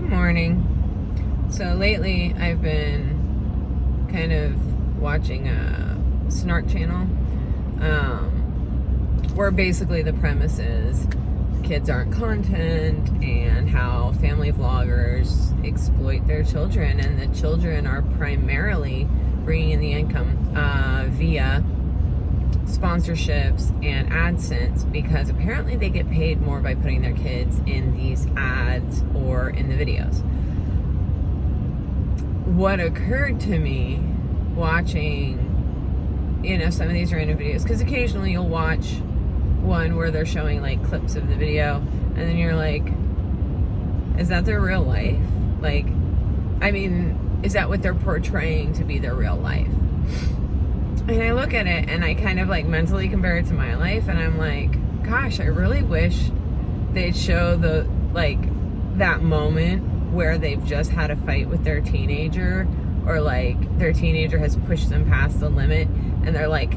Good morning. So lately I've been kind of watching a Snark channel where basically the premise is kids aren't content and how family vloggers exploit their children, and the children are primarily bringing in the income via sponsorships and AdSense, because apparently they get paid more by putting their kids in these ads or in the videos. What occurred to me watching, some of these random videos, because occasionally you'll watch one where they're showing like clips of the video and then you're like, is that their real life? Is that what they're portraying to be their real life? And I look at it and I kind of like mentally compare it to my life, and I'm like, gosh, I really wish they'd show that moment where they've just had a fight with their teenager, or like their teenager has pushed them past the limit and they're like,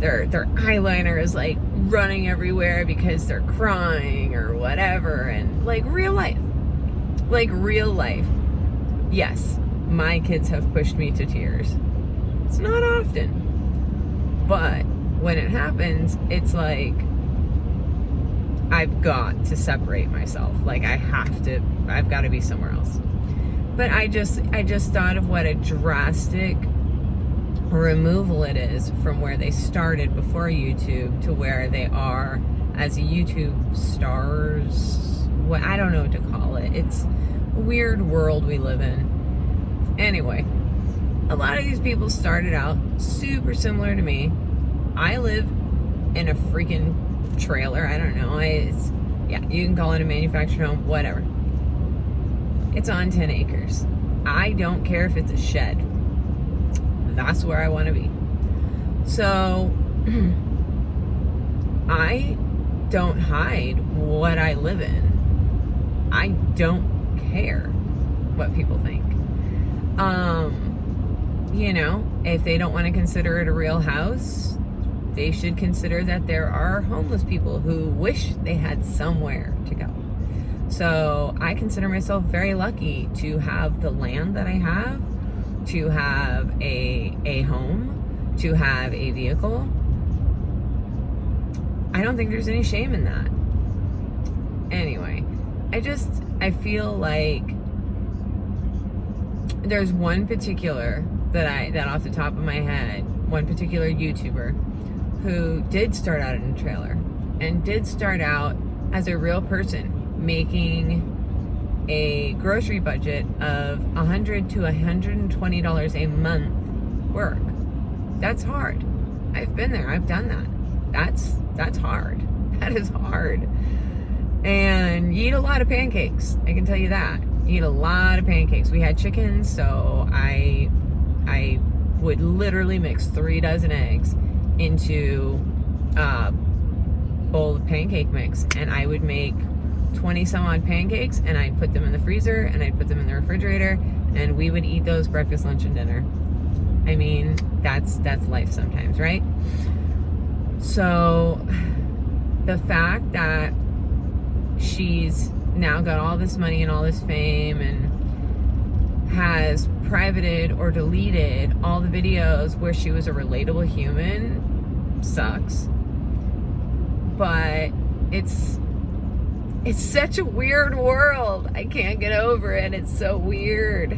their eyeliner is like running everywhere because they're crying or whatever, and like real life. Yes, my kids have pushed me to tears. It's not often. But when it happens, it's like I've got to separate myself. Like I've got to be somewhere else. But I just thought of what a drastic removal it is from where they started before YouTube to where they are as YouTube stars. I don't know what to call it. It's a weird world we live in. Anyway, a lot of these people started out super similar to me. I live in a freaking trailer. I don't know. You can call it a manufactured home, whatever. It's on 10 acres. I don't care if it's a shed. That's where I want to be. So I don't hide what I live in. I don't care what people think. If they don't want to consider it a real house, they should consider that there are homeless people who wish they had somewhere to go. So I consider myself very lucky to have the land that I have, to have a home, to have a vehicle. I don't think there's any shame in that. Anyway, I feel like there's one particular that off the top of my head, one particular YouTuber who did start out in a trailer and did start out as a real person making a grocery budget of $100 to $120 a month work. That's hard. I've been there. I've done that. That's hard. That is hard. And you eat a lot of pancakes. I can tell you that. You eat a lot of pancakes. We had chickens, so I would literally mix 3 dozen eggs into a bowl of pancake mix, and I would make 20 some odd pancakes, and I'd put them in the freezer and I'd put them in the refrigerator, and we would eat those breakfast, lunch, and dinner. I mean, that's life sometimes, right? So the fact that she's now got all this money and all this fame and has privated or deleted all the videos where she was a relatable human sucks. But it's such a weird world. I can't get over it. It's so weird.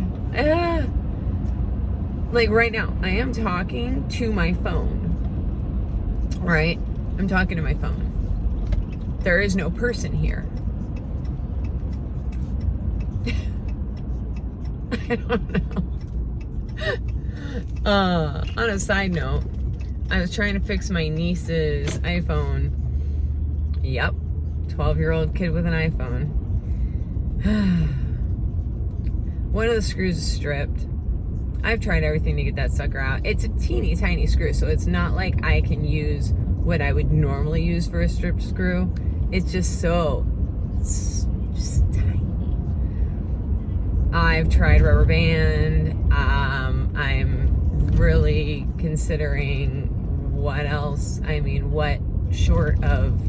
Like right now, I am talking to my phone. Right? I'm talking to my phone. There is no person here. I don't know. On a side note, I was trying to fix my niece's iPhone. Yep. 12-year-old kid with an iPhone. One of the screws is stripped. I've tried everything to get that sucker out. It's a teeny tiny screw, so it's not like I can use what I would normally use for a stripped screw. It's just just tiny. I've tried rubber band. I'm really considering what else. What short of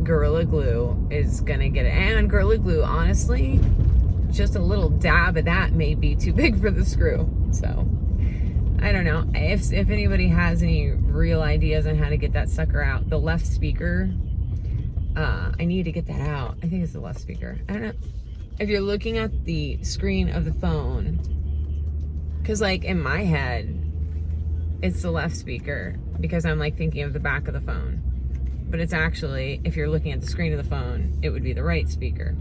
Gorilla Glue is gonna get it. And Gorilla Glue, honestly, just a little dab of that may be too big for the screw. So I don't know. If anybody has any real ideas on how to get that sucker out, the left speaker, I need to get that out. I think it's the left speaker. I don't know. If you're looking at the screen of the phone, because like in my head, it's the left speaker because I'm like thinking of the back of the phone. But it's actually, if you're looking at the screen of the phone, it would be the right speaker.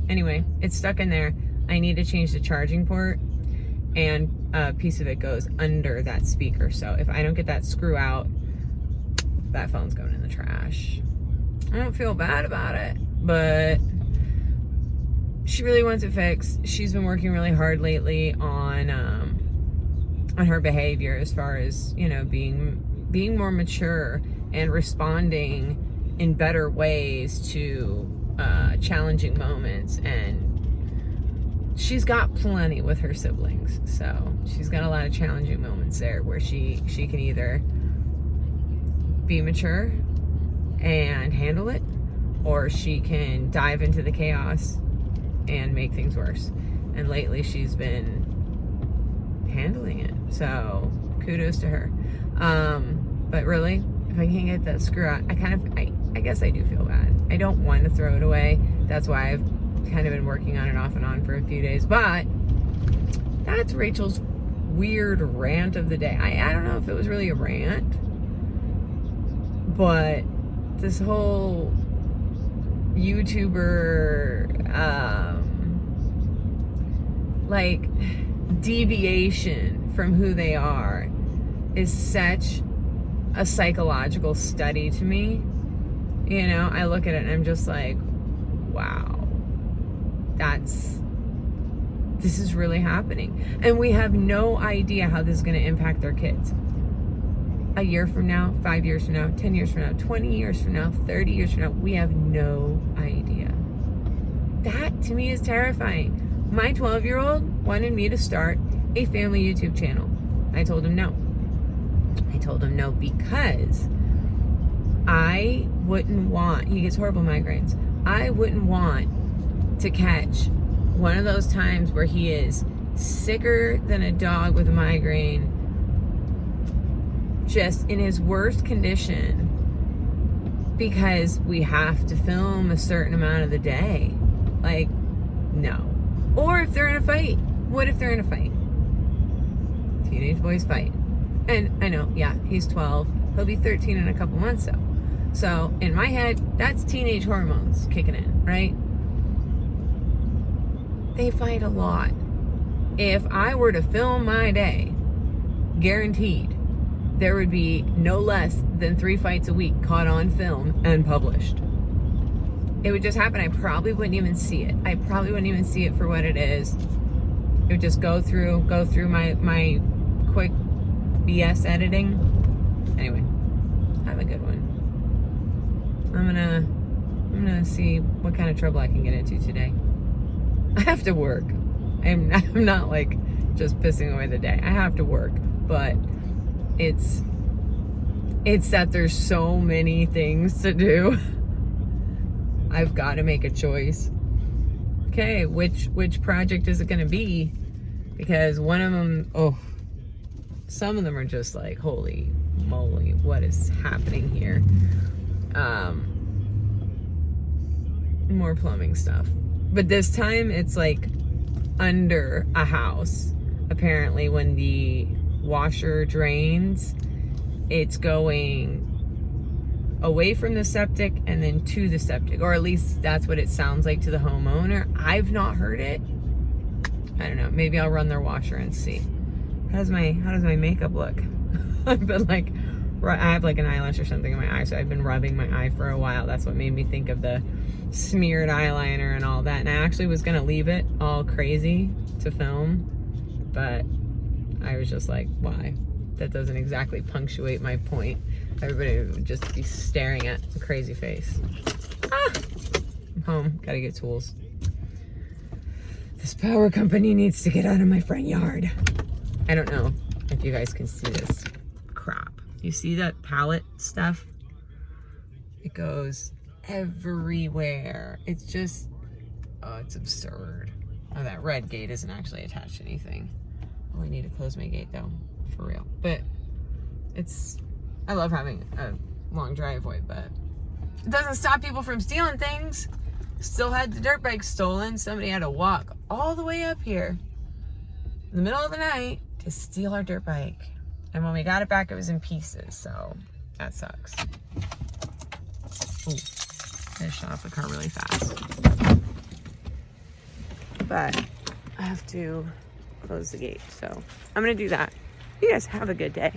Anyway, it's stuck in there. I need to change the charging port, and a piece of it goes under that speaker. So if I don't get that screw out, that phone's going in the trash. I don't feel bad about it, but she really wants it fixed. She's been working really hard lately on her behavior, as far as, you know, being more mature and responding in better ways to challenging moments. And she's got plenty with her siblings, so she's got a lot of challenging moments there where she can either be mature and handle it, or she can dive into the chaos and make things worse. And lately she's been handling it, so kudos to her. But really, if I can't get that screw out, I guess I do feel bad. I don't want to throw it away. That's why I've kind of been working on it off and on for a few days. But that's Rachel's weird rant of the day. I don't know if it was really a rant, but this whole YouTuber like deviation from who they are is such a psychological study to me. You know, I look at it and I'm just like, wow, this is really happening. And we have no idea how this is going to impact their kids. A year from now, 5 years from now, 10 years from now, 20 years from now, 30 years from now, we have no idea. That to me is terrifying. My 12-year-old wanted me to start a family YouTube channel. I told him no. I told him no because I wouldn't want, he gets horrible migraines. I wouldn't want to catch one of those times where he is sicker than a dog with a migraine, just in his worst condition, because we have to film a certain amount of the day. Like, no. Or if they're in a fight. What if they're in a fight? Teenage boys fight. And I know, yeah, he's 12. He'll be 13 in a couple months though. So in my head, that's teenage hormones kicking in, right? They fight a lot. If I were to film my day, guaranteed, there would be no less than 3 fights a week caught on film and published. It would just happen. I probably wouldn't even see it. I probably wouldn't even see it for what it is. It would just go through my quick BS editing. Anyway, have a good one. I'm gonna see what kind of trouble I can get into today. I have to work. I'm not like just pissing away the day. I have to work, but it's that there's so many things to do. I've got to make a choice. Okay, which project is it going to be? Because one of them, some of them are just like, holy moly, what is happening here? More plumbing stuff. But this time it's like under a house. Apparently when the washer drains, it's going away from the septic and then to the septic, or at least that's what it sounds like to the homeowner. I've not heard it. I don't know. Maybe I'll run their washer and see. How does my makeup look? I've been like, I have like an eyelash or something in my eye, so I've been rubbing my eye for a while. That's what made me think of the smeared eyeliner and all that. And I actually was gonna leave it all crazy to film, but I was just like, why? That doesn't exactly punctuate my point. Everybody would just be staring at a crazy face. I'm home. Gotta get tools. This power company needs to get out of my front yard. I don't know if you guys can see this crap. You see that pallet stuff? It goes everywhere. It's just, oh, it's absurd. Oh, that red gate isn't actually attached to anything. Oh, I need to close my gate though, for real. But I love having a long driveway, but it doesn't stop people from stealing things. Still had the dirt bike stolen. Somebody had to walk all the way up here in the middle of the night to steal our dirt bike. And when we got it back, it was in pieces, so that sucks. Ooh, I shut off the car really fast. But I have to close the gate, so I'm gonna do that. You guys have a good day.